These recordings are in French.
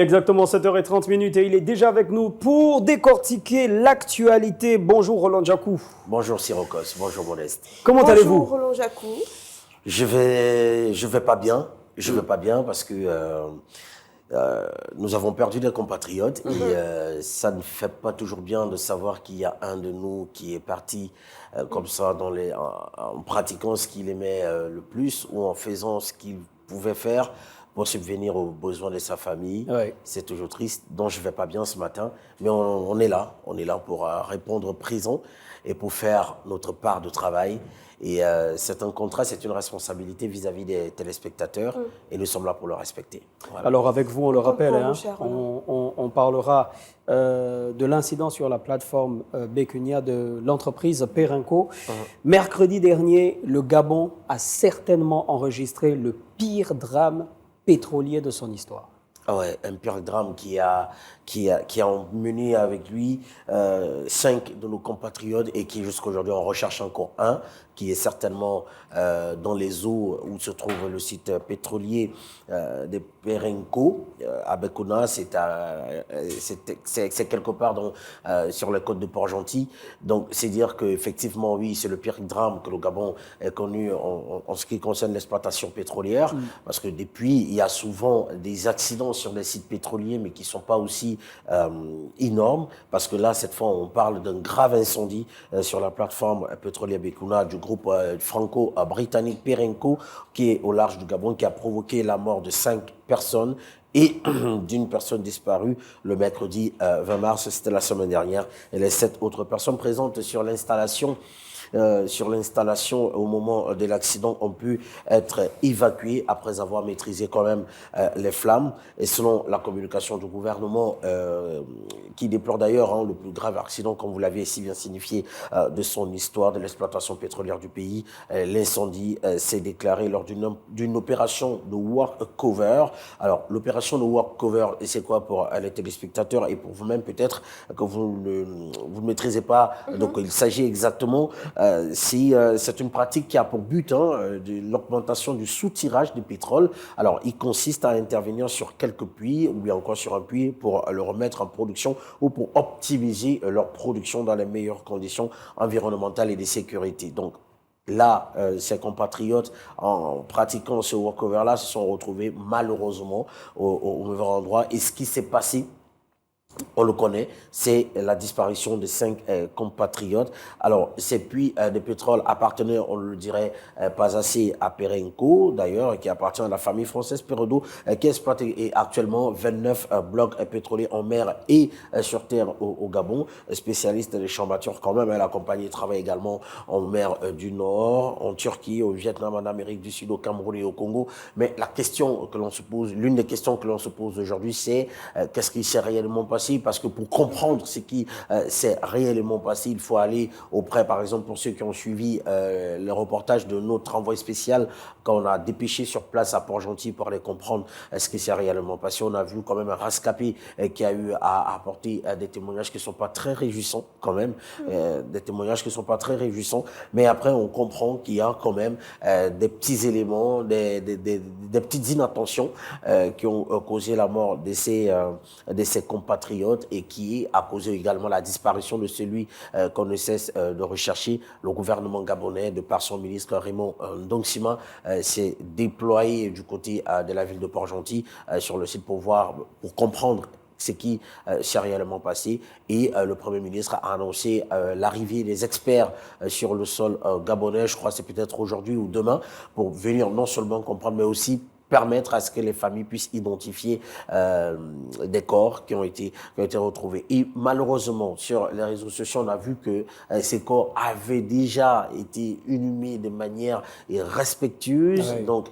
Exactement 7h30 et il est déjà avec nous pour décortiquer l'actualité. Bonjour Roland Djakou. Bonjour Sirocos, bonjour Modeste. Comment allez-vous? Bonjour Roland Djakou. Je vais pas bien. Je vais pas bien parce que nous avons perdu des compatriotes et ça ne fait pas toujours bien de savoir qu'il y a un de nous qui est parti comme ça en pratiquant ce qu'il aimait le plus ou en faisant ce qu'il pouvait faire pour subvenir aux besoins de sa famille. Ouais. C'est toujours triste, donc je vais pas bien ce matin, mais on est là pour répondre présent et pour faire notre part de travail. Et c'est un contrat, c'est une responsabilité vis-à-vis des téléspectateurs et nous sommes là pour le respecter. Voilà. Alors avec vous, on le rappelle, Mon hein, cher on parlera de l'incident sur la plateforme Bécunia de l'entreprise Perenco. Mercredi dernier, le Gabon a certainement enregistré le pire drame pétrolier de son histoire. Ah ouais, un pire drame qui a emmené avec lui 5 de nos compatriotes et qui jusqu'à aujourd'hui en recherche encore un, qui est certainement dans les eaux où se trouve le site pétrolier de Perenco à Bécouna. C'est quelque part sur la côte de Port-Gentil. Donc c'est dire qu'effectivement, oui, c'est le pire drame que le Gabon ait connu en ce qui concerne l'exploitation pétrolière, parce que depuis, il y a souvent des accidents sur des sites pétroliers, mais qui ne sont pas aussi énormes, parce que là, cette fois, on parle d'un grave incendie sur la plateforme pétrolière Bécouna du groupe franco-britannique Perenco, qui est au large du Gabon, qui a provoqué la mort de 5 personnes et d'une personne disparue le mercredi 20 mars, c'était la semaine dernière, et les 7 autres personnes présentes sur l'installation au moment de l'accident ont pu être évacuées après avoir maîtrisé quand même les flammes. Et selon la communication du gouvernement, qui déplore d'ailleurs le plus grave accident, comme vous l'avez si bien signifié, de son histoire, de l'exploitation pétrolière du pays, l'incendie s'est déclaré lors d'une opération de work-cover. Alors, l'opération de work-cover, c'est quoi pour les téléspectateurs et pour vous-même peut-être que vous ne maîtrisez pas. Donc, il s'agit exactement... c'est une pratique qui a pour but de l'augmentation du soutirage du pétrole. Alors, il consiste à intervenir sur quelques puits ou bien encore sur un puits pour le remettre en production ou pour optimiser leur production dans les meilleures conditions environnementales et de sécurité. Donc, là, ces compatriotes, en pratiquant ce walkover-là, se sont retrouvés malheureusement au mauvais endroit. Et ce qui s'est passé, on le connaît, c'est la disparition de 5 compatriotes. Alors, ces puits de pétrole appartenaient, on le dirait, pas assez à Perenco, d'ailleurs, qui appartient à la famille française Peredo, qui exploite actuellement 29 blocs pétroliers en mer et sur terre au Gabon. Spécialiste des chambatures quand même, la compagnie travaille également en mer du Nord, en Turquie, au Vietnam, en Amérique du Sud, au Cameroun et au Congo. Mais la question que l'on se pose, l'une des questions que l'on se pose aujourd'hui, c'est qu'est-ce qui s'est réellement passé? Parce que pour comprendre ce qui s'est réellement passé, il faut aller auprès, par exemple, pour ceux qui ont suivi le reportage de notre envoyé spécial, quand on a dépêché sur place à Port-Gentil pour aller comprendre ce qui s'est réellement passé. On a vu quand même un rescapé qui a eu à apporter des témoignages qui ne sont pas très réjouissants, quand même, des témoignages qui ne sont pas très réjouissants, mais après on comprend qu'il y a quand même des petits éléments, des petites inattentions qui ont causé la mort de ces compatriotes et qui a causé également la disparition de celui qu'on ne cesse de rechercher. Le gouvernement gabonais, de par son ministre Raymond Ndongsima, s'est déployé du côté de la ville de Port-Gentil sur le site pour comprendre ce qui s'est réellement passé. Et le Premier ministre a annoncé l'arrivée des experts sur le sol gabonais, je crois que c'est peut-être aujourd'hui ou demain, pour venir non seulement comprendre, mais aussi permettre à ce que les familles puissent identifier des corps qui ont été retrouvés. Et malheureusement, sur les réseaux sociaux, on a vu que ces corps avaient déjà été inhumés de manière irrespectueuse. Ouais. Donc,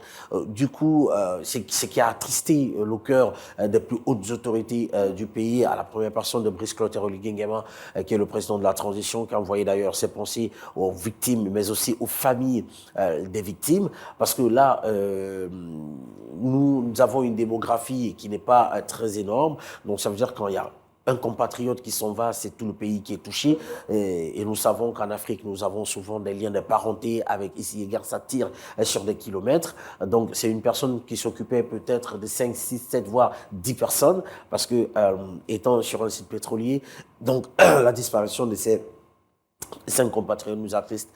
du coup, c'est ce qui a attristé le cœur des plus hautes autorités du pays, à la première personne de Brice Clotaire Nguema, qui est le président de la transition, qui a envoyé d'ailleurs ses pensées aux victimes, mais aussi aux familles des victimes. Parce que là, nous avons une démographie qui n'est pas très énorme. Donc, ça veut dire qu'il y a un compatriote qui s'en va, c'est tout le pays qui est touché. Et nous savons qu'en Afrique, nous avons souvent des liens de parenté avec ici et gare, ça tire sur des kilomètres. Donc, c'est une personne qui s'occupait peut-être de 5, 6, 7, voire 10 personnes, parce que, étant sur un site pétrolier, donc, la disparition de ces 5 compatriotes nous attriste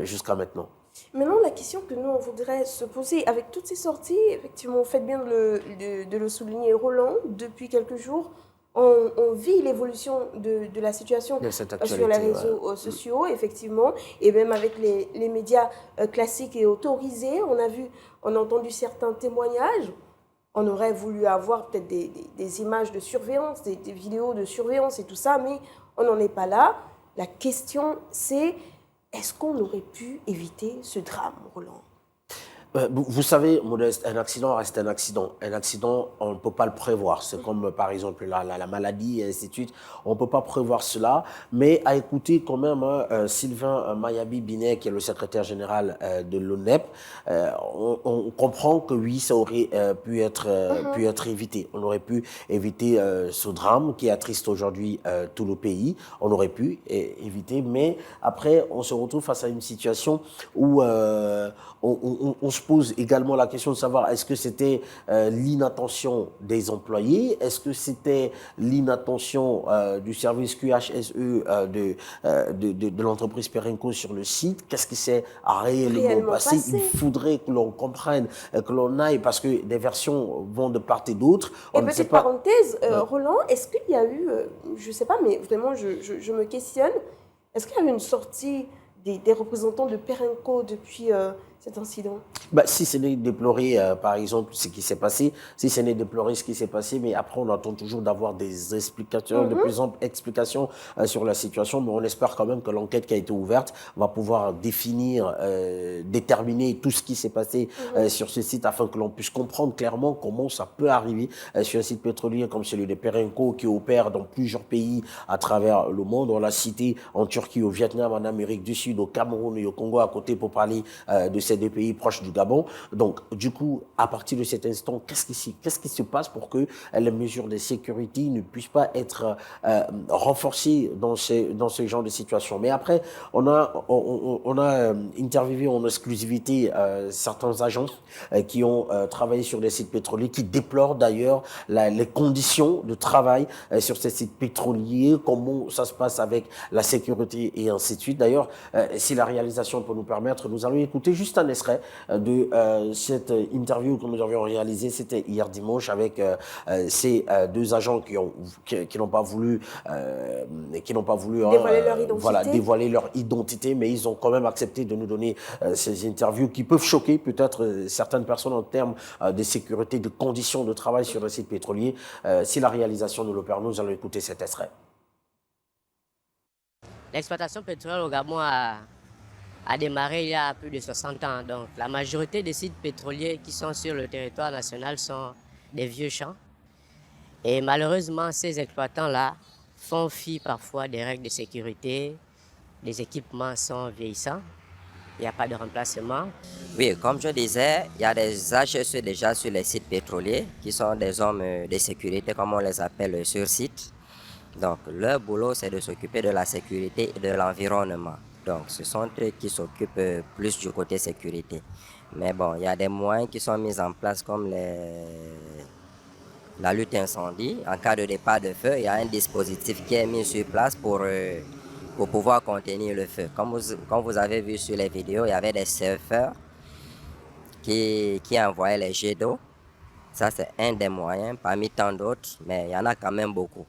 jusqu'à maintenant. Maintenant, la question que nous, on voudrait se poser, avec toutes ces sorties, effectivement, vous faites bien de le souligner, Roland, depuis quelques jours, on vit l'évolution de la situation sur les réseaux sociaux, effectivement, et même avec les médias classiques et autorisés. On a entendu certains témoignages. On aurait voulu avoir peut-être des images de surveillance, des vidéos de surveillance et tout ça, mais on n'en est pas là. La question, c'est, est-ce qu'on aurait pu éviter ce drame, Roland ? Vous savez, Modeste, un accident reste un accident. Un accident, on ne peut pas le prévoir. C'est comme, par exemple, la maladie, et ainsi de suite. On ne peut pas prévoir cela. Mais à écouter quand même Sylvain Mayabi Binet, qui est le secrétaire général de l'ONEP, on comprend que oui, ça aurait pu être évité. On aurait pu éviter ce drame qui attriste aujourd'hui tout le pays. On aurait pu éviter. Mais après, on se retrouve face à une situation où on se pose également la question de savoir est-ce que c'était l'inattention des employés, est-ce que c'était l'inattention du service QHSE de l'entreprise Perenco sur le site, qu'est-ce qui s'est réellement passé. Il faudrait que l'on comprenne, que l'on aille, parce que des versions vont de part et d'autre. Et petite parenthèse, Roland, est-ce qu'il y a eu, je ne sais pas, mais vraiment je me questionne, est-ce qu'il y a eu une sortie des représentants de Perenco depuis cet incident? Si ce n'est déplorer, par exemple, ce qui s'est passé, si ce n'est déplorer ce qui s'est passé, mais après, on attend toujours d'avoir des explications, de plus amples explications sur la situation, mais on espère quand même que l'enquête qui a été ouverte va pouvoir définir, déterminer tout ce qui s'est passé sur ce site, afin que l'on puisse comprendre clairement comment ça peut arriver sur un site pétrolier comme celui de Perenco, qui opère dans plusieurs pays à travers le monde. On l'a cité en Turquie, au Vietnam, en Amérique du Sud, au Cameroun et au Congo à côté, pour parler de ces deux pays proches du Gabon. Donc, du coup, à partir de cet instant, qu'est-ce qui se passe pour que les mesures de sécurité ne puissent pas être renforcées dans ce genre de situation? Mais après, on a interviewé en exclusivité certains agents qui ont travaillé sur des sites pétroliers, qui déplorent d'ailleurs les conditions de travail sur ces sites pétroliers, comment ça se passe avec la sécurité et ainsi de suite. D'ailleurs, si la réalisation peut nous permettre, nous allons écouter juste un extrait de cette interview que nous avions réalisée. C'était hier dimanche avec ces deux agents qui n'ont pas voulu dévoiler leur identité, mais ils ont quand même accepté de nous donner ces interviews qui peuvent choquer peut-être certaines personnes en termes de sécurité, de conditions de travail sur le site pétrolier. Si la réalisation nous le permet, nous allons écouter cet extrait. L'exploitation pétrolière au Gabon a démarré il y a plus de 60 ans. Donc, la majorité des sites pétroliers qui sont sur le territoire national sont des vieux champs. Et malheureusement, ces exploitants-là font fi parfois des règles de sécurité. Les équipements sont vieillissants. Il n'y a pas de remplacement. Oui, comme je disais, il y a des HSE déjà sur les sites pétroliers qui sont des hommes de sécurité, comme on les appelle sur site. Donc, leur boulot, c'est de s'occuper de la sécurité et de l'environnement. Donc, ce sont eux qui s'occupent plus du côté sécurité. Mais bon, il y a des moyens qui sont mis en place comme la lutte incendie. En cas de départ de feu, il y a un dispositif qui est mis sur place pour pouvoir contenir le feu. Comme vous avez vu sur les vidéos, il y avait des surfeurs qui envoyaient les jets d'eau. Ça, c'est un des moyens parmi tant d'autres, mais il y en a quand même beaucoup.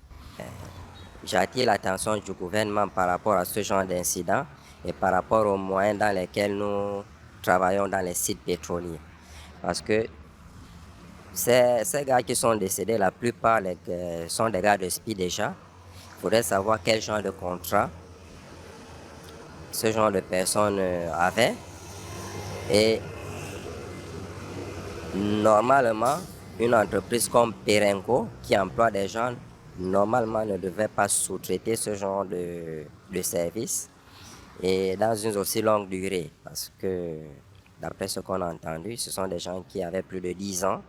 J'attire l'attention du gouvernement par rapport à ce genre d'incident et par rapport aux moyens dans lesquels nous travaillons dans les sites pétroliers. Parce que ces gars qui sont décédés, la plupart sont des gars de SPI déjà. Il faudrait savoir quel genre de contrat ce genre de personnes avaient. Et normalement, une entreprise comme Perenco, qui emploie des gens, normalement ne devait pas sous-traiter ce genre de service et dans une aussi longue durée, parce que d'après ce qu'on a entendu, ce sont des gens qui avaient plus de 10 ans,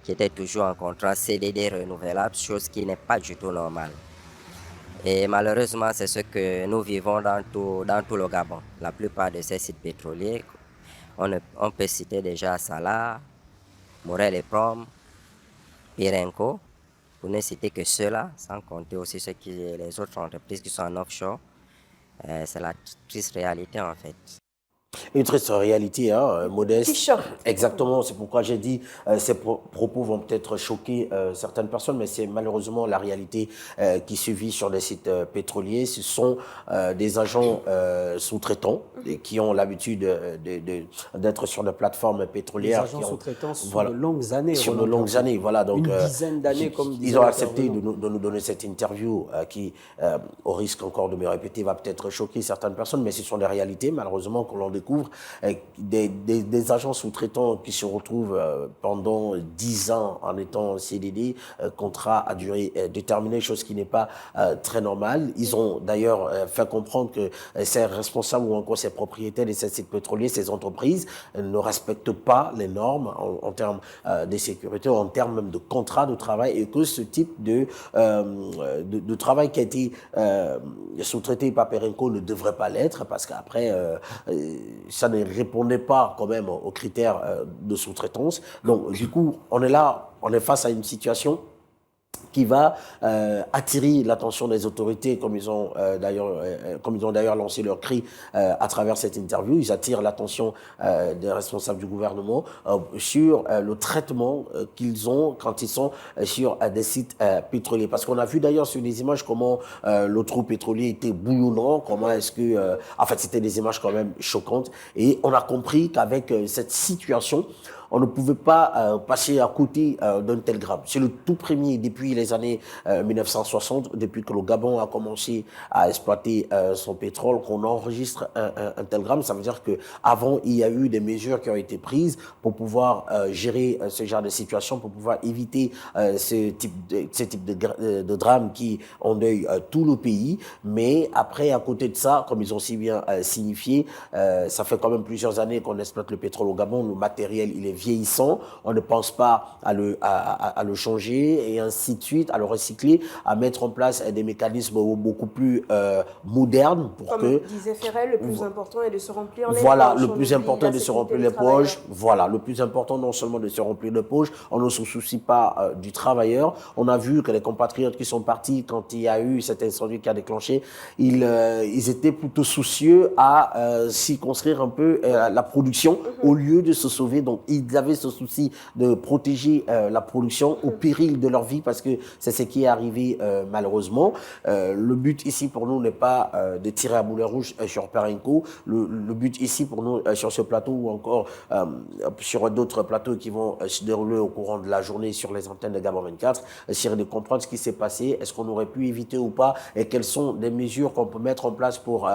qui étaient toujours en contrat CDD renouvelable, chose qui n'est pas du tout normale. Et malheureusement, c'est ce que nous vivons dans tout le Gabon. La plupart de ces sites pétroliers, on peut citer déjà Salah, Morel et Prom, Pirenco, pour ne citer que ceux-là, sans compter aussi les autres entreprises qui sont en offshore. C'est la triste réalité en fait. Une triste réalité, hein, Modeste. Qui choque. Exactement, c'est pourquoi j'ai dit ces propos vont peut-être choquer certaines personnes, mais c'est malheureusement la réalité qui se vit sur les sites pétroliers. Ce sont des agents sous-traitants qui ont l'habitude d'être sur des plateformes pétrolières. Les agents sous-traitants sur voilà, de longues années. Sur de longues années, voilà. Donc, une dizaine d'années, comme ils ont accepté de nous donner cette interview qui, au risque encore de me répéter, va peut-être choquer certaines personnes, mais ce sont des réalités, malheureusement, qu'on l'on découvre des agents sous-traitants qui se retrouvent pendant 10 ans en étant CDD, contrat à durée déterminée, chose qui n'est pas très normale. Ils ont d'ailleurs fait comprendre que ces responsables ou encore ces propriétaires de ces sites pétroliers, ces entreprises ne respectent pas les normes en termes de sécurité, en termes même de contrat de travail, et que ce type de travail qui a été sous-traité par Perenco ne devrait pas l'être, parce qu'après ça ne répondait pas quand même aux critères de sous-traitance. Donc, du coup, on est face à une situation qui va attirer l'attention des autorités, comme ils ont d'ailleurs lancé leur cri à travers cette interview. Ils attirent l'attention des responsables du gouvernement sur le traitement qu'ils ont quand ils sont sur des sites pétroliers. Parce qu'on a vu d'ailleurs sur les images comment le trou pétrolier était bouillonnant, comment est-ce que... en fait, c'était des images quand même choquantes. Et on a compris qu'avec cette situation, on ne pouvait pas passer à côté d'un tel drame. C'est le tout premier depuis les années 1960, depuis que le Gabon a commencé à exploiter son pétrole, qu'on enregistre un tel drame. Ça veut dire qu'avant, il y a eu des mesures qui ont été prises pour pouvoir gérer ce genre de situation, pour pouvoir éviter ce type de drame qui endeuille tout le pays. Mais après, à côté de ça, comme ils ont si bien signifié, ça fait quand même plusieurs années qu'on exploite le pétrole au Gabon. Le matériel, il est vieillissant, on ne pense pas à le changer et ainsi de suite, à le recycler, à mettre en place des mécanismes beaucoup plus modernes pour Comme disait Ferrel, le plus important est de se remplir les poches. Voilà, le plus important est de se remplir les poches. Voilà, le plus important non seulement de se remplir les poches, on ne se soucie pas du travailleur. On a vu que les compatriotes qui sont partis quand il y a eu cet incendie qui a déclenché, ils étaient plutôt soucieux à s'y construire un peu la production au lieu de se sauver. Donc, ils avaient ce souci de protéger la production au péril de leur vie, parce que c'est ce qui est arrivé malheureusement. Le but ici pour nous n'est pas de tirer à boulet rouge sur Perenco. Le but ici pour nous sur ce plateau ou encore sur d'autres plateaux qui vont se dérouler au courant de la journée sur les antennes de Gabon 24, c'est de comprendre ce qui s'est passé, est-ce qu'on aurait pu éviter ou pas, et quelles sont les mesures qu'on peut mettre en place pour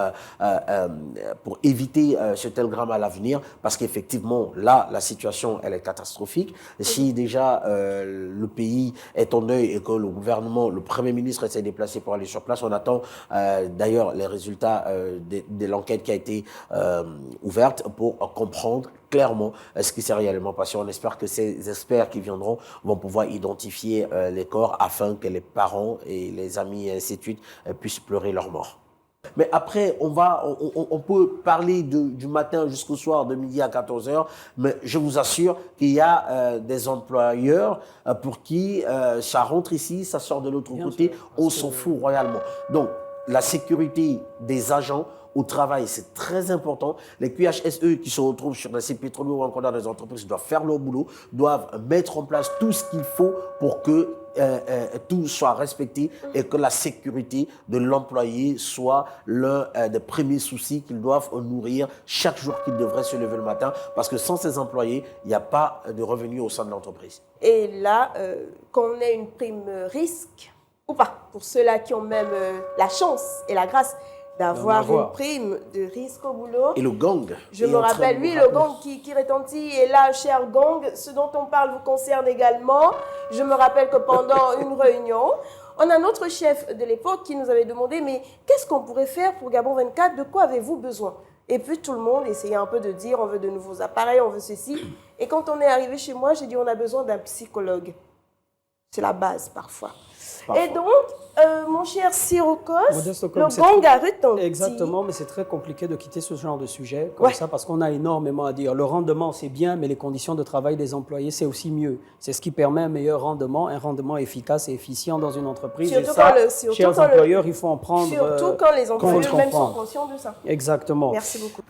éviter ce tel drame à l'avenir, parce qu'effectivement là la situation elle est catastrophique. Si déjà le pays est en deuil et que le gouvernement, le Premier ministre s'est déplacé pour aller sur place, on attend d'ailleurs les résultats de l'enquête qui a été ouverte pour comprendre clairement ce qui s'est réellement passé. On espère que ces experts qui viendront vont pouvoir identifier les corps afin que les parents et les amis et ainsi de suite puissent pleurer leur mort. Mais après, on peut parler du matin jusqu'au soir, de midi à 14h, mais je vous assure qu'il y a des employeurs pour qui ça rentre ici, ça sort de l'autre côté, on s'en fout royalement. Donc, la sécurité des agents au travail, c'est très important. Les QHSE qui se retrouvent sur les sites pétroliers ou encore dans les entreprises doivent faire leur boulot, doivent mettre en place tout ce qu'il faut pour que tout soit respecté et que la sécurité de l'employé soit l'un des premiers soucis qu'ils doivent nourrir chaque jour qu'ils devraient se lever le matin, parce que sans ces employés, il n'y a pas de revenus au sein de l'entreprise. Et là, qu'on ait une prime risque ou pas, pour ceux-là qui ont même la chance et la grâce d'avoir une prime de risque au boulot. Et le gang. Je me rappelle, oui, le gang qui retentit. Et là, cher gang, ce dont on parle vous concerne également. Je me rappelle que pendant une réunion, on a notre chef de l'époque qui nous avait demandé, mais qu'est-ce qu'on pourrait faire pour Gabon 24? De quoi avez-vous besoin? Et puis tout le monde essayait un peu de dire, on veut de nouveaux appareils, on veut ceci. Et quand on est arrivé chez moi, j'ai dit, on a besoin d'un psychologue. C'est la base parfois. Et donc, Mon cher Sirocos, Modeste le Ocom, c'est gong très- a retenti. Exactement, mais c'est très compliqué de quitter ce genre de sujet comme Ouais. ça parce qu'on a énormément à dire. Le rendement, c'est bien, mais les conditions de travail des employés, c'est aussi mieux. C'est ce qui permet un meilleur rendement, un rendement efficace et efficient dans une entreprise. Surtout et ça, surtout chers quand employeurs, il faut en prendre. Surtout quand les employés faut eux-mêmes sont comprendre. conscients de ça. Exactement. Merci beaucoup.